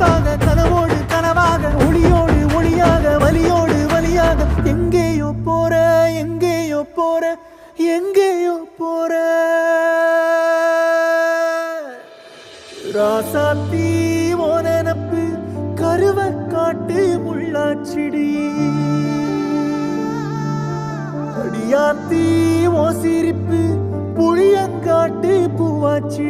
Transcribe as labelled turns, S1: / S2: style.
S1: கனவாக கனவோடு கனவாக ஒளியோடு ஒளியாக வலியோடு வலியாக எங்கேயோ போற எங்கேயோ போற எங்கேயோ போற ராசாத்தி ஓ நினப்பு கருவ காட்டு முள்ளாச்சிடி அடியாத்தி ஓ சிரிப்பு புளியங்காட்டு பூவாச்சி